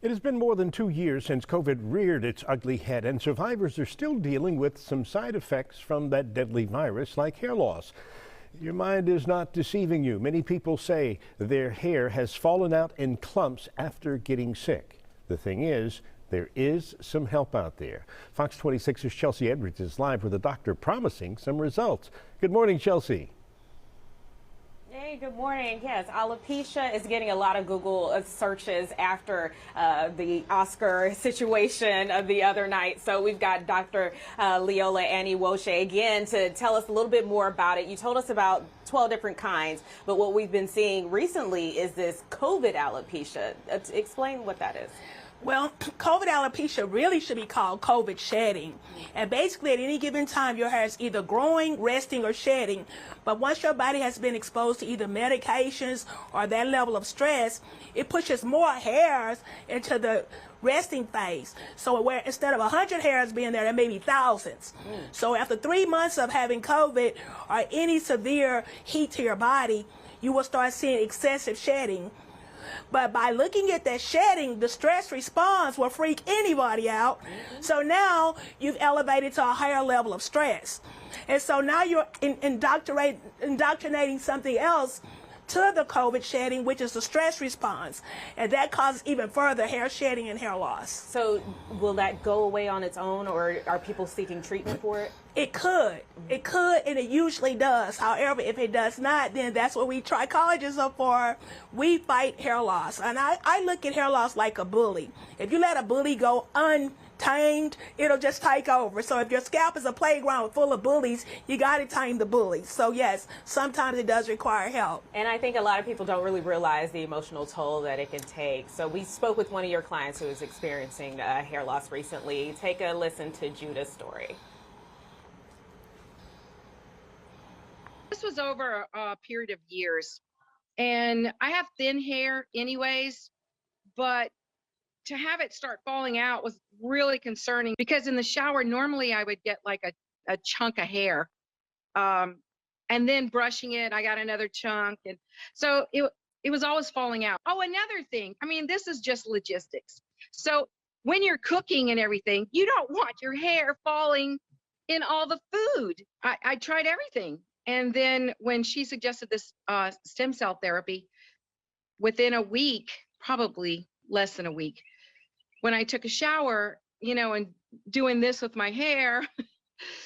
It has been more than 2 years since COVID reared its ugly head, and survivors are still dealing with some side effects from that deadly virus, like hair loss. Your mind is not deceiving you. Many people say their hair has fallen out in clumps after getting sick. The thing is, there is some help out there. Fox 26's Chelsea Edwards is live with a doctor promising some results. Good morning, Chelsea. Hey, good morning. Yes, alopecia is getting a lot of Google searches after the Oscar situation of the other night. So we've got Dr. Leola Anifowoshe again to tell us a little bit more about it. You told us about 12 different kinds, but what we've been seeing recently is this COVID alopecia. Explain what that is. Well, COVID alopecia really should be called COVID shedding. And basically at any given time, your hair is either growing, resting, or shedding. But once your body has been exposed to either medications or that level of stress, it pushes more hairs into the resting phase. So where instead of 100 hairs being there may be thousands. So after 3 months of having COVID or any severe heat to your body, you will start seeing excessive shedding. But by looking at that shedding, the stress response will freak anybody out. So now you've elevated to a higher level of stress. And so now you're indoctrinating something else to the COVID shedding, which is the stress response. And that causes even further hair shedding and hair loss. So will that go away on its own, or are people seeking treatment for it? It could, and it usually does. However, if it does not, then that's what we trichologists are for. We fight hair loss. And I look at hair loss like a bully. If you let a bully go untamed, it'll just take over. So if your scalp is a playground full of bullies, you got to tame the bullies. So yes, sometimes it does require help. And I think a lot of people don't really realize the emotional toll that it can take. So we spoke with one of your clients who is experiencing hair loss recently. Take a listen to Judah's story. This was over a period of years, and I have thin hair anyways, but to have it start falling out was really concerning, because in the shower normally I would get like a chunk of hair, and then brushing it I got another chunk, and so it was always falling out. Oh, another thing, I mean, this is just logistics. So when you're cooking and everything, you don't want your hair falling in all the food. I tried everything. And then when she suggested this stem cell therapy, within a week, probably less than a week, when I took a shower, and doing this with my hair,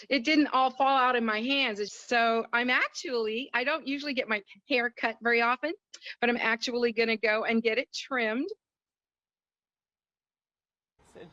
it didn't all fall out in my hands. So I don't usually get my hair cut very often, but I'm actually going to go and get it trimmed.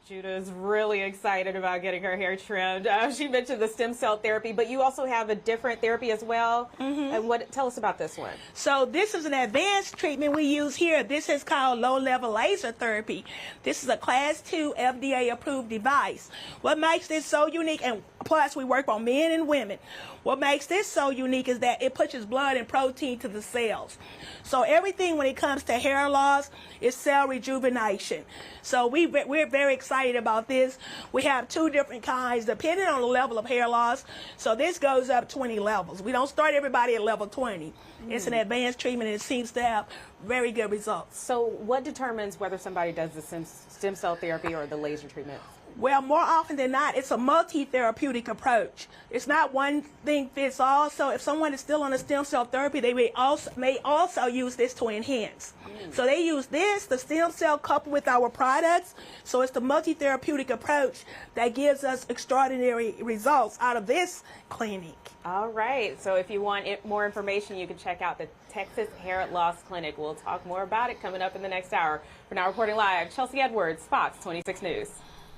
Judah's really excited about getting her hair trimmed. She mentioned the stem cell therapy, but you also have a different therapy as well. And tell us about this one. So this is an advanced treatment we use here. This is called low-level laser therapy. This is a Class 2 FDA-approved device. What makes this so unique, and plus we work on men and women, what makes this so unique is that it pushes blood and protein to the cells. So everything when it comes to hair loss is cell rejuvenation. So we're very excited about this. We have 2 different kinds depending on the level of hair loss. So this goes up 20 levels. We don't start everybody at level 20. It's an advanced treatment, and it seems to have very good results. So what determines whether somebody does the stem cell therapy or the laser treatment? Well, more often than not, it's a multi-therapeutic approach. It's not one thing fits all. So if someone is still on a stem cell therapy, they may also use this to enhance. So they use the stem cell coupled with our products. So it's the multi-therapeutic approach that gives us extraordinary results out of this clinic. All right. So if you want more information, you can check out the Texas Hair Loss Clinic. We'll talk more about it coming up in the next hour. For now, reporting live, Chelsea Edwards, Fox 26 News.